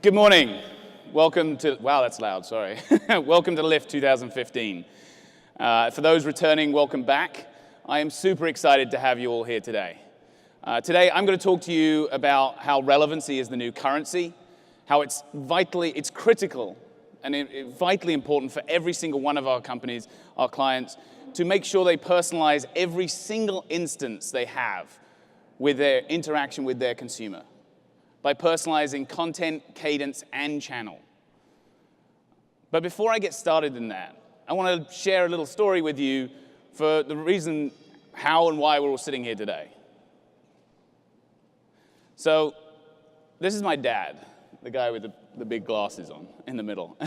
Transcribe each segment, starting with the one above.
Good morning. Welcome to, wow, that's loud, sorry. Welcome to Lift 2015. For those returning, welcome back. I am super excited to have you all here today. Today, I'm going to talk to you about how relevancy is the new currency, how it's critical and vitally important for every single one of our companies, our clients, to make sure they personalize every single instance they have with their interaction with their consumer, by personalizing content, cadence, and channel. But before I get started in that, I want to share a little story with you for the reason how and why we're all sitting here today. So this is my dad, the guy with the big glasses on in the middle.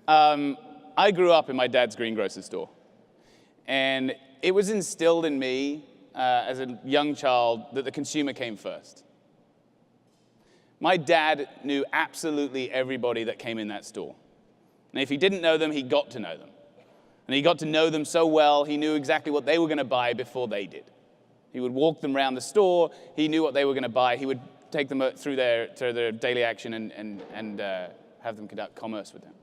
I grew up in my dad's greengrocer's store. And it was instilled in me as a young child that the consumer came first. My dad knew absolutely everybody that came in that store. And if he didn't know them, he got to know them. And he got to know them so well, he knew exactly what they were going to buy before they did. He would walk them around the store, he knew what they were going to buy, he would take them through their daily action and have them conduct commerce with them.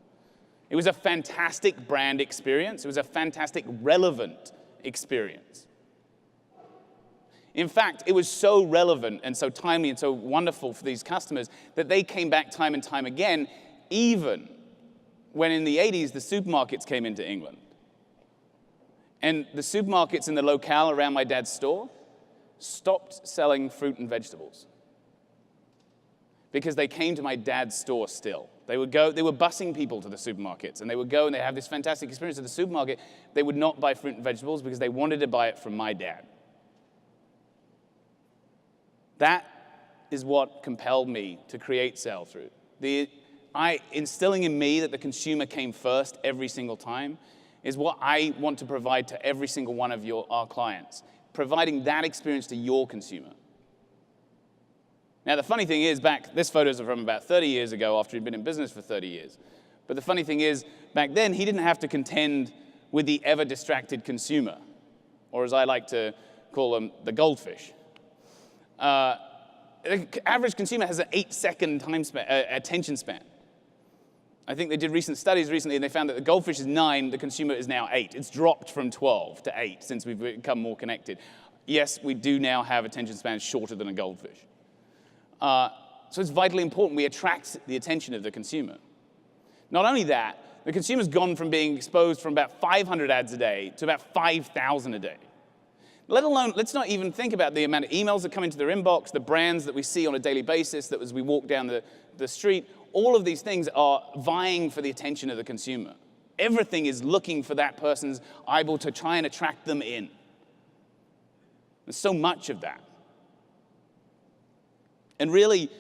It was a fantastic brand experience. It was a fantastic relevant experience. In fact, it was so relevant and so timely and so wonderful for these customers that they came back time and time again, even when in the 80s the supermarkets came into England. And the supermarkets in the locale around my dad's store stopped selling fruit and vegetables because they came to my dad's store still. They were busing people to the supermarkets, and they would go and they'd have this fantastic experience at the supermarket. They would not buy fruit and vegetables because they wanted to buy it from my dad. That is what compelled me to create Sailthru. Instilling in me that the consumer came first every single time is what I want to provide to every single one of our clients, providing that experience to your consumer. Now, the funny thing is, this photo's from about 30 years ago after he'd been in business for 30 years. But the funny thing is, back then, he didn't have to contend with the ever-distracted consumer, or as I like to call them, the goldfish. The average consumer has an 8-second attention span. I think they did recent studies recently, and they found that the goldfish is 9, the consumer is now 8. It's dropped from 12 to 8 since we've become more connected. Yes, we do now have attention spans shorter than a goldfish. So it's vitally important we attract the attention of the consumer. Not only that, the consumer's gone from being exposed from about 500 ads a day to about 5,000 a day. Let alone, let's not even think about the amount of emails that come into their inbox, the brands that we see on a daily basis, that as we walk down the street, all of these things are vying for the attention of the consumer. Everything is looking for that person's eyeball to try and attract them in. There's so much of that. And really,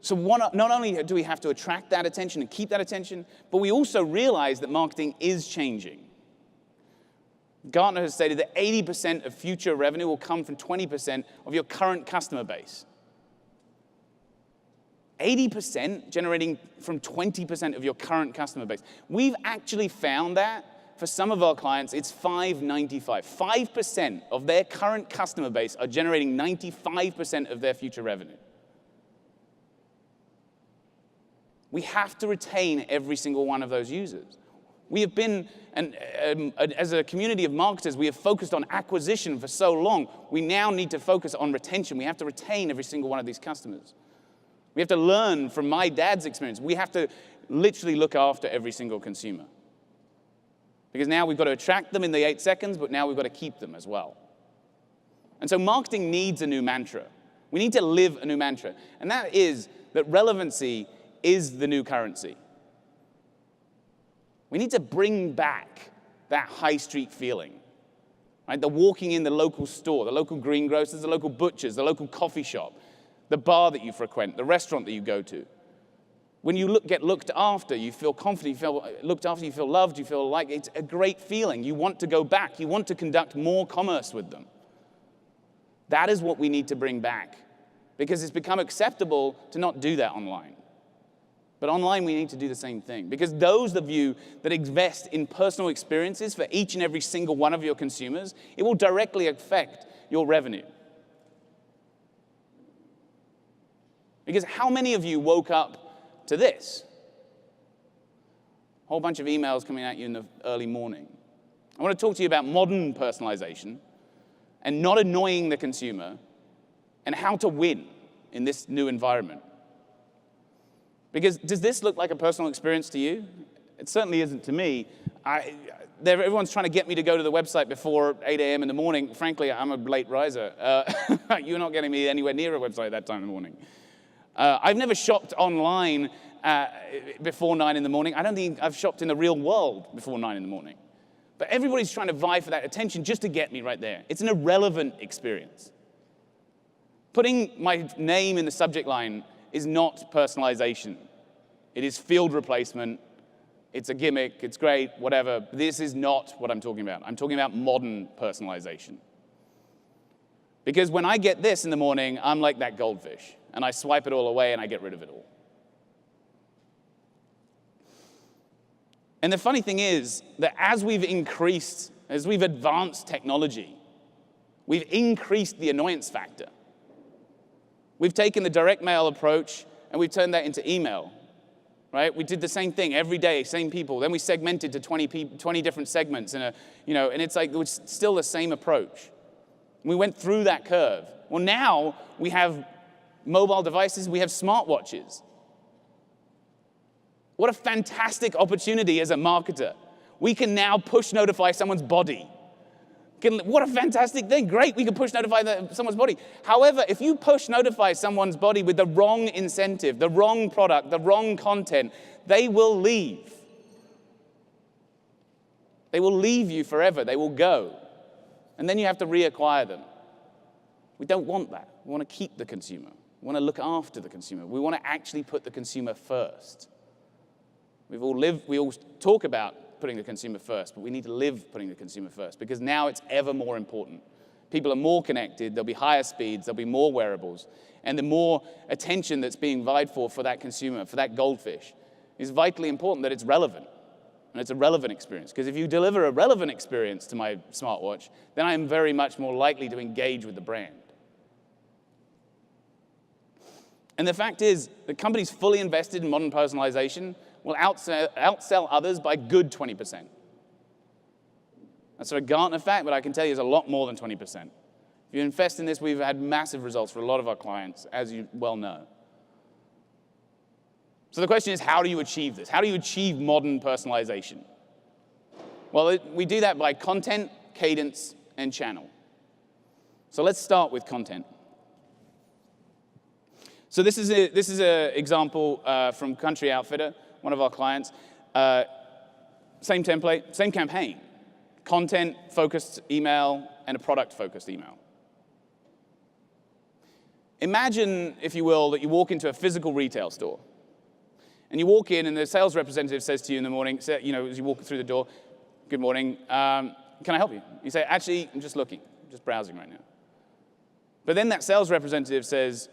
not only do we have to attract that attention and keep that attention, but we also realize that marketing is changing. Gartner has stated that 80% of future revenue will come from 20% of your current customer base. 80% generating from 20% of your current customer base. We've actually found that for some of our clients, it's 5-95. 5% of their current customer base are generating 95% of their future revenue. We have to retain every single one of those users. We have been, as a community of marketers, we have focused on acquisition for so long. We now need to focus on retention. We have to retain every single one of these customers. We have to learn from my dad's experience. We have to literally look after every single consumer. Because now we've got to attract them in the 8 seconds, but now we've got to keep them as well. And so marketing needs a new mantra. We need to live a new mantra. And that is that relevancy is the new currency. We need to bring back that high street feeling, right? The walking in the local store, the local greengrocers, the local butchers, the local coffee shop, the bar that you frequent, the restaurant that you go to. When you get looked after, you feel confident, you feel looked after, you feel loved, you feel like it's a great feeling. You want to go back. You want to conduct more commerce with them. That is what we need to bring back, because it's become acceptable to not do that online. But online, we need to do the same thing, because those of you that invest in personal experiences for each and every single one of your consumers, it will directly affect your revenue. Because how many of you woke up to this? A whole bunch of emails coming at you in the early morning. I want to talk to you about modern personalization and not annoying the consumer and how to win in this new environment. Because does this look like a personal experience to you? It certainly isn't to me. Everyone's trying to get me to go to the website before 8 a.m. in the morning. Frankly, I'm a late riser. You're not getting me anywhere near a website at that time in the morning. I've never shopped online before 9 in the morning. I don't think I've shopped in the real world before 9 in the morning. But everybody's trying to vie for that attention just to get me right there. It's an irrelevant experience. Putting my name in the subject line is not personalization. It is field replacement. It's a gimmick. It's great, whatever. This is not what I'm talking about. I'm talking about modern personalization. Because when I get this in the morning, I'm like that goldfish. And I swipe it all away and I get rid of it all. And the funny thing is that as we've advanced technology, we've increased the annoyance factor. We've taken the direct mail approach and we've turned that into email, right? We did the same thing every day, same people. Then we segmented to 20 different segments, and it's like it was still the same approach. We went through that curve. Well, now we have mobile devices, we have smartwatches. What a fantastic opportunity as a marketer. We can now push notify someone's body. What a fantastic thing. Great, we can push notify someone's body. However, if you push notify someone's body with the wrong incentive, the wrong product, the wrong content, they will leave. They will leave you forever. They will go. And then you have to reacquire them. We don't want that. We want to keep the consumer. We want to look after the consumer. We want to actually put the consumer first. We all talk about putting the consumer first, but we need to live putting the consumer first, because now it's ever more important. People are more connected, there'll be higher speeds, there'll be more wearables, and the more attention that's being vied for that consumer, for that goldfish, is vitally important that it's relevant, and it's a relevant experience. Because if you deliver a relevant experience to my smartwatch, then I am very much more likely to engage with the brand. And the fact is, the companies fully invested in modern personalization will outsell others by good 20%. That's a Gartner fact, but I can tell you it's a lot more than 20%. If you invest in this, we've had massive results for a lot of our clients, as you well know. So the question is, how do you achieve this? How do you achieve modern personalization? Well, we do that by content, cadence, and channel. So let's start with content. So this is an example from Country Outfitter, one of our clients. Same template, same campaign. Content-focused email and a product-focused email. Imagine, if you will, that you walk into a physical retail store. And you walk in, and the sales representative says to you in the morning, as you walk through the door, "Good morning, can I help you?" You say, "Actually, I'm just looking, I'm just browsing right now." But then that sales representative says,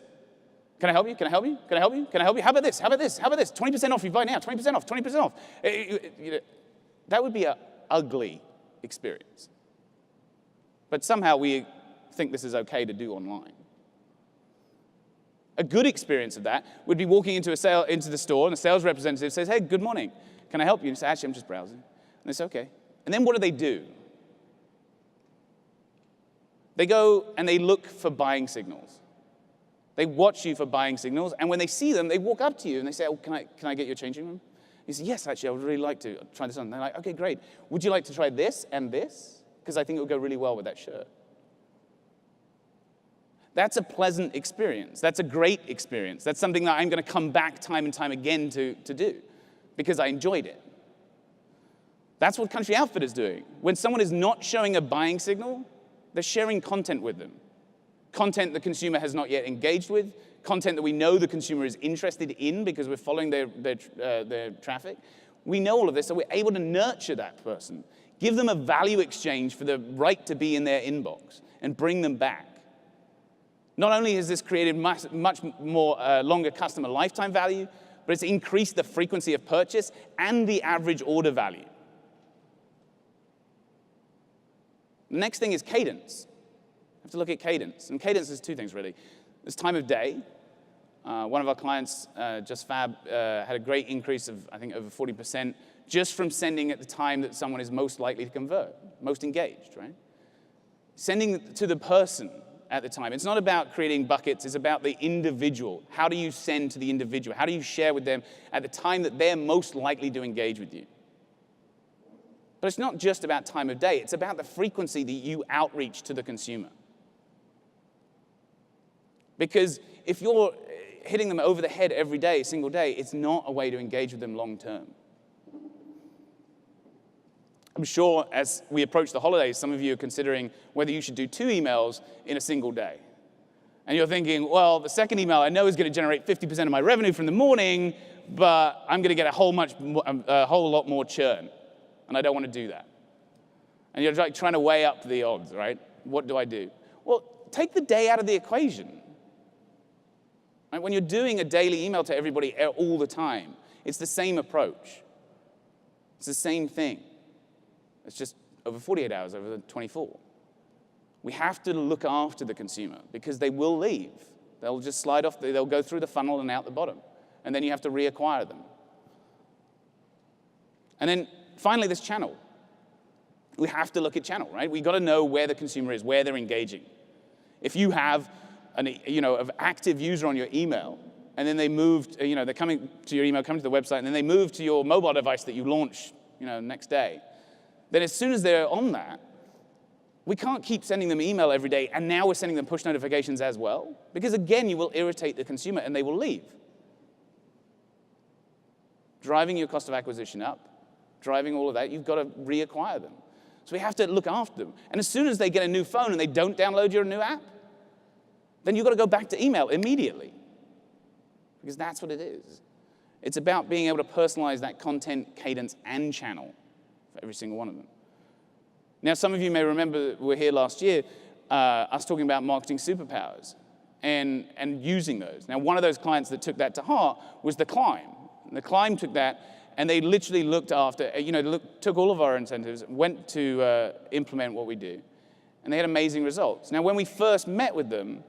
"Can I help you? Can I help you? Can I help you? Can I help you? How about this? How about this? How about this? 20% off if you buy now. 20% off. 20% off." That would be an ugly experience. But somehow we think this is okay to do online. A good experience of that would be walking into the store, and the sales representative says, "Hey, good morning. Can I help you?" And you say, "Actually, I'm just browsing." And they say, "Okay." And then what do? They go and they look for buying signals. They watch you for buying signals, and when they see them, they walk up to you and they say, "Oh, can I get you a changing room?" You say, "Yes, actually, I would really like to try this on." And they're like, "Okay, great. Would you like to try this and this? Because I think it would go really well with that shirt." That's a pleasant experience. That's a great experience. That's something that I'm going to come back time and time again to do because I enjoyed it. That's what Country Outfitter is doing. When someone is not showing a buying signal, they're sharing content with them. Content the consumer has not yet engaged with, content that we know the consumer is interested in because we're following their traffic. We know all of this, so we're able to nurture that person, give them a value exchange for the right to be in their inbox, and bring them back. Not only has this created much more longer customer lifetime value, but it's increased the frequency of purchase and the average order value. The next thing is cadence. You have to look at cadence. And cadence is two things, really. There's time of day. One of our clients, Just Fab, had a great increase of, I think, over 40% just from sending at the time that someone is most likely to convert, most engaged, right? Sending to the person at the time. It's not about creating buckets, it's about the individual. How do you send to the individual? How do you share with them at the time that they're most likely to engage with you? But it's not just about time of day, it's about the frequency that you outreach to the consumer. Because if you're hitting them over the head every day, single day, it's not a way to engage with them long term. I'm sure as we approach the holidays, some of you are considering whether you should do 2 emails in a single day. And you're thinking, well, the second email I know is going to generate 50% of my revenue from the morning, but I'm going to get a whole lot more churn. And I don't want to do that. And you're like trying to weigh up the odds, right? What do I do? Well, take the day out of the equation. Right? When you're doing a daily email to everybody all the time, it's the same approach. It's the same thing. It's just over 48 hours, over 24. We have to look after the consumer because they will leave. They'll just slide off, they'll go through the funnel and out the bottom. And then you have to reacquire them. And then finally, this channel. We have to look at channel, right? We've got to know where the consumer is, where they're engaging. If you have an active user on your email, and then they move, they're coming to your email, coming to the website, and then they move to your mobile device that you launch, next day, then as soon as they're on that, we can't keep sending them email every day, and now we're sending them push notifications as well, because again, you will irritate the consumer, and they will leave. Driving your cost of acquisition up, driving all of that, you've got to reacquire them. So we have to look after them. And as soon as they get a new phone and they don't download your new app, then you've got to go back to email immediately. Because that's what it is. It's about being able to personalize that content, cadence, and channel for every single one of them. Now, some of you may remember we were here last year, us talking about marketing superpowers and using those. Now, one of those clients that took that to heart was The Climb. And The Climb took that, and they literally looked after, took all of our incentives, went to implement what we do, and they had amazing results. Now, when we first met with them,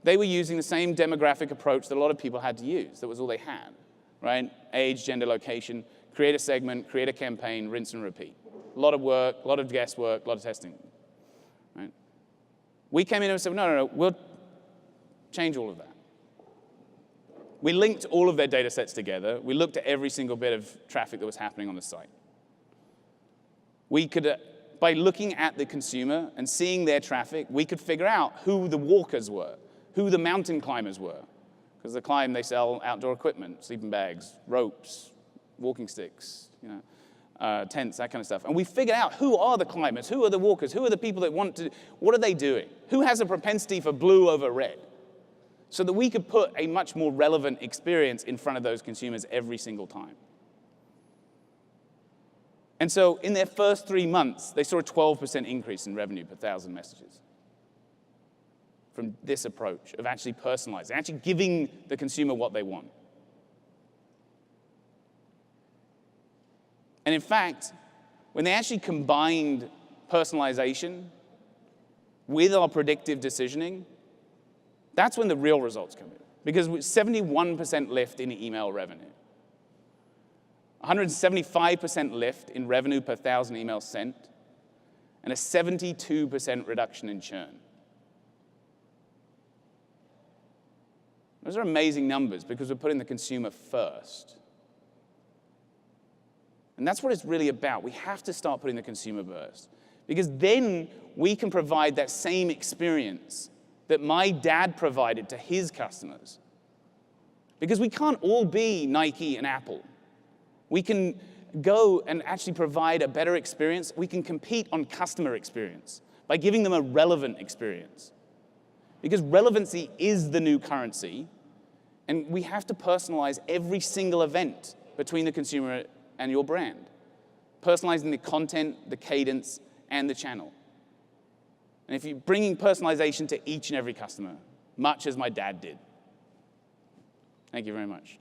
they were using the same demographic approach that a lot of people had to use. That was all they had, right? Age, gender, location, create a segment, create a campaign, rinse and repeat. A lot of work, a lot of guesswork, a lot of testing, right? We came in and said, no, we'll change all of that. We linked all of their data sets together. We looked at every single bit of traffic that was happening on the site. We could, by looking at the consumer and seeing their traffic, we could figure out who the walkers were, who the mountain climbers were. Because The Climb, they sell outdoor equipment, sleeping bags, ropes, walking sticks, tents, that kind of stuff. And we figured out who are the climbers, who are the walkers, who are the people that want to, what are they doing? Who has a propensity for blue over red? So that we could put a much more relevant experience in front of those consumers every single time. And so in their first 3 months, they saw a 12% increase in revenue per 1,000 messages from this approach of actually personalizing, actually giving the consumer what they want. And in fact, when they actually combined personalization with our predictive decisioning, that's when the real results come in. Because 71% lift in email revenue, 175% lift in revenue per 1,000 emails sent, and a 72% reduction in churn. Those are amazing numbers because we're putting the consumer first. And that's what it's really about. We have to start putting the consumer first. Because then we can provide that same experience that my dad provided to his customers. Because we can't all be Nike and Apple. We can go and actually provide a better experience. We can compete on customer experience by giving them a relevant experience. Because relevancy is the new currency, and we have to personalize every single event between the consumer and your brand. Personalizing the content, the cadence, and the channel. And if you're bringing personalization to each and every customer, much as my dad did. Thank you very much.